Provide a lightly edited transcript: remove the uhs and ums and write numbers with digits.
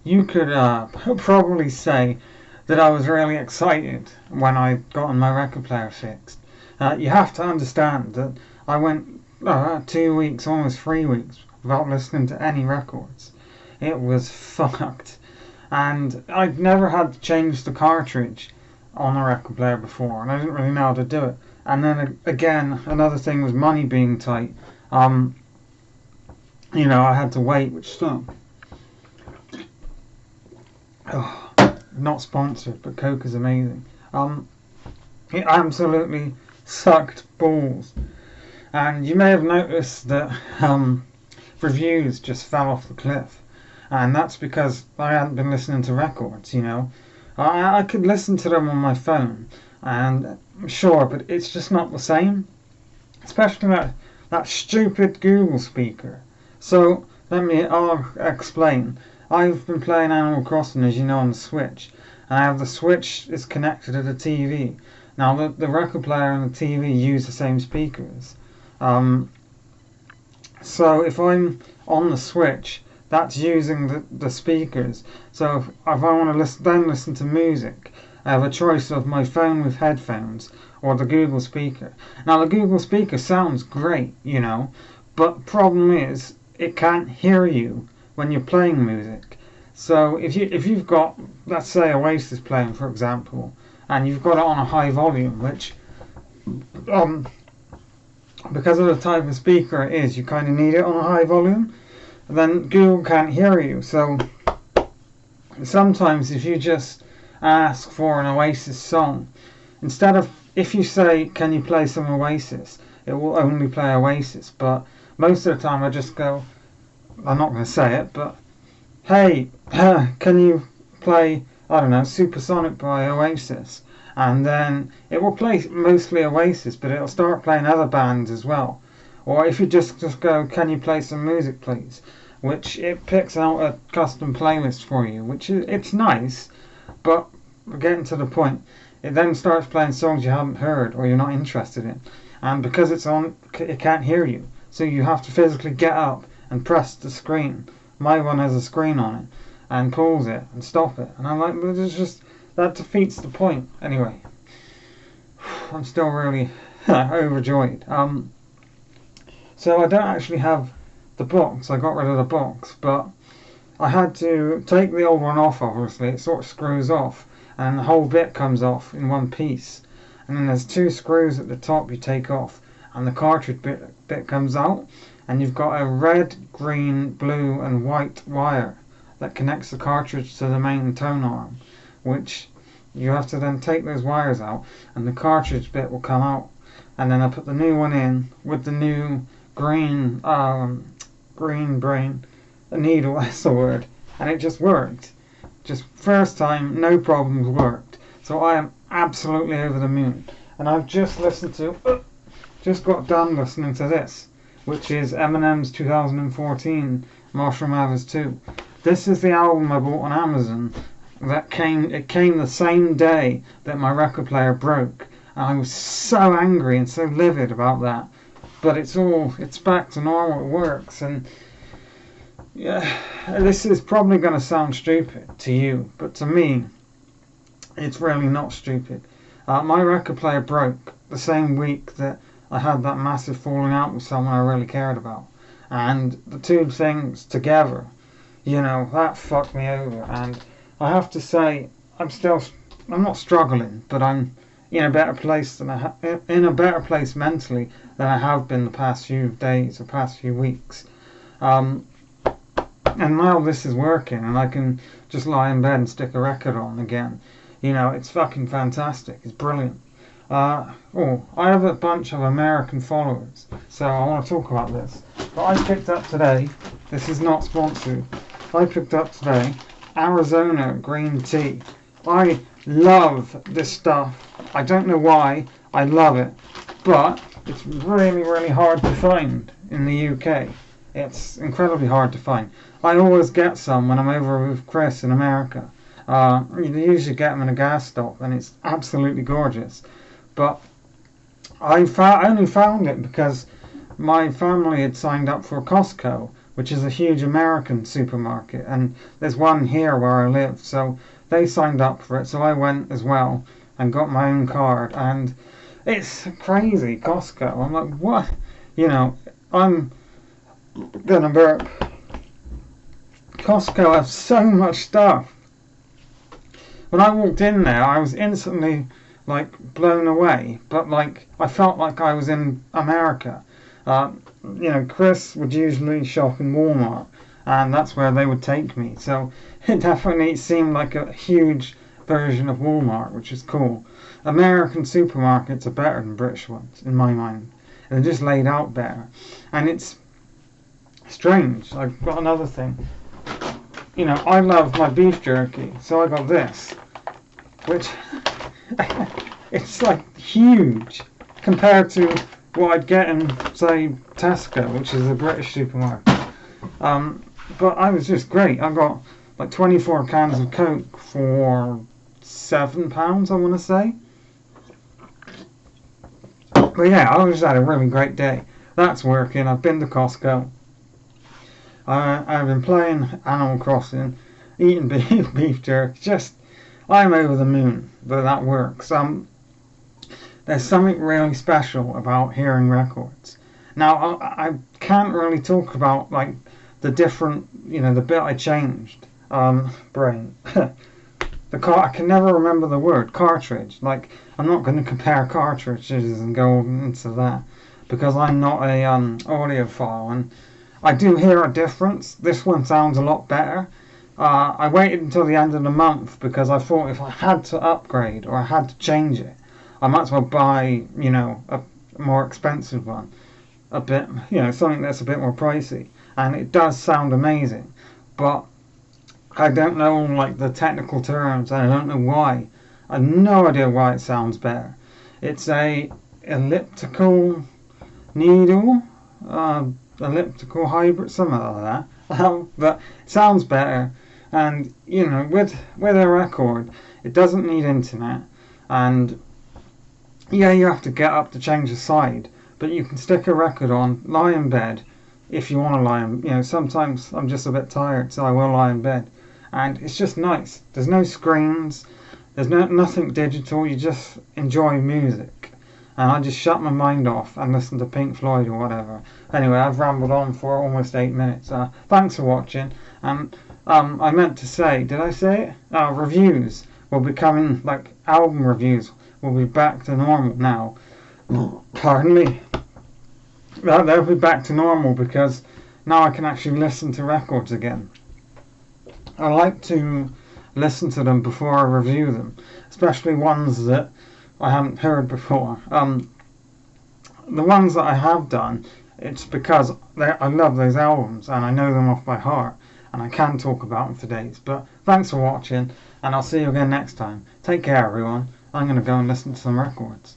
you could probably say that I was really excited when I got my record player fixed. You have to understand that I went 2 weeks, almost 3 weeks, without listening to any records. It was fucked. And I'd never had to change the cartridge on a record player before, and I didn't really know how to do it. And then again, another thing was money being tight. Um, I had to wait, which stunk. Oh, not sponsored, but Coke is amazing. It absolutely sucked balls. And you may have noticed that reviews just fell off the cliff. And that's because I hadn't been listening to records. I could listen to them on my phone, and sure, but it's just not the same. Especially that stupid Google speaker. So, I'll explain. I've been playing Animal Crossing, as you know, on the Switch. And I have the Switch is connected to the TV. Now, the record player and the TV use the same speakers. So if I'm on the Switch, that's using the speakers. So if I want to listen to music, I have a choice of my phone with headphones or the Google speaker. Now the Google speaker sounds great, but problem is it can't hear you when you're playing music. So if you've got, let's say, Oasis playing, for example, and you've got it on a high volume, which because of the type of speaker it is, you kind of need it on a high volume. Then Google can't hear you. So sometimes if you just ask for an Oasis song, instead of, if you say, can you play some Oasis, it will only play Oasis. But most of the time I just go, I'm not going to say it, but hey, can you play, I don't know, Supersonic by Oasis? And then it will play mostly Oasis, but it'll start playing other bands as well. Or if you just go, can you play some music please? Which it picks out a custom playlist for you, which it's nice, but we're getting to the point. It then starts playing songs you haven't heard or you're not interested in. And because it's on, it can't hear you. So you have to physically get up and press the screen. My one has a screen on it, and pulls it and stop it. And I'm like, well, that defeats the point. Anyway, I'm still really overjoyed. So I don't actually have the box. I got rid of the box, but I had to take the old one off, obviously. It sort of screws off, and the whole bit comes off in one piece. And then there's two screws at the top you take off, and the cartridge bit comes out. And you've got a red, green, blue and white wire that connects the cartridge to the main tone arm, which you have to then take those wires out and the cartridge bit will come out. And then I put the new one in with the new green brain needle, that's the word, and it just worked. Just first time, no problems, worked. So I am absolutely over the moon. And I've just got done listening to this, which is Eminem's 2014 Marshall Mathers 2. This is the album I bought on Amazon. It came the same day that my record player broke. And I was so angry and so livid about that. But it's back to normal, it works. And yeah, this is probably going to sound stupid to you, but to me, it's really not stupid. My record player broke the same week that I had that massive falling out with someone I really cared about. And the two things together, that fucked me over. And I have to say, I'm not struggling, but I'm in a better place mentally than I have been the past few days or past few weeks. And now this is working, and I can just lie in bed and stick a record on again. It's fucking fantastic. It's brilliant. I have a bunch of American followers, so I want to talk about this. But I picked up today, this is not sponsored, I picked up today Arizona green tea. I love this stuff. I don't know why, I love it. But it's really, really hard to find in the UK. It's incredibly hard to find. I always get some when I'm over with Chris in America. You usually get them in a gas stop, and it's absolutely gorgeous. But I only found it because my family had signed up for Costco which is a huge American supermarket, and there's one here where I live, so they signed up for it, so I went as well and got my own card, and it's crazy, Costco. I'm like, what? You know, I'm gonna burp. Costco have so much stuff. When I walked in there, I was instantly like blown away, but like I felt like I was in America. You know, Chris would usually shop in Walmart, and that's where they would take me. So it definitely seemed like a huge version of Walmart, which is cool. American supermarkets are better than British ones, in my mind. They're just laid out better. And it's strange. I've got another thing. You know, I love my beef jerky, so I got this, which it's like huge compared to what I'd get in, say, Tesco, which is a British supermarket. But I was just great. I got like 24 cans of Coke for £7, I want to say. But yeah, I just had a really great day. That's working. I've been to Costco. I've been playing Animal Crossing, eating beef jerky. Just, I'm over the moon that that works. There's something really special about hearing records. Now, I can't really talk about like the different, you know, the bit I changed. Brain. I can never remember the word cartridge. Like, I'm not going to compare cartridges and go into that because I'm not a audiophile, and I do hear a difference. This one sounds a lot better. I waited until the end of the month because I thought if I had to upgrade or I had to change it, I might as well buy, you know, a more expensive one, a bit, you know, something that's a bit more pricey, and it does sound amazing, but I don't know like the technical terms, and I don't know why. I have no idea why it sounds better. It's a elliptical needle, elliptical hybrid, something like that. But it sounds better, and you know, with a record, it doesn't need internet, and yeah, you have to get up to change the side, but you can stick a record on, lie in bed, if you want to lie in. You know, sometimes I'm just a bit tired, so I will lie in bed. And it's just nice. There's no screens, there's nothing digital, you just enjoy music. And I just shut my mind off and listen to Pink Floyd or whatever. Anyway, I've rambled on for almost 8 minutes. Thanks for watching. And I meant to say, did I say it? Reviews will be coming, like album reviews will be back to normal now. Pardon me. They'll be back to normal because now I can actually listen to records again. I like to listen to them before I review them, especially ones that I haven't heard before. The ones that I have done, it's because I love those albums and I know them off by heart and I can talk about them for days. But thanks for watching, and I'll see you again next time. Take care, everyone. I'm going to go and listen to some records.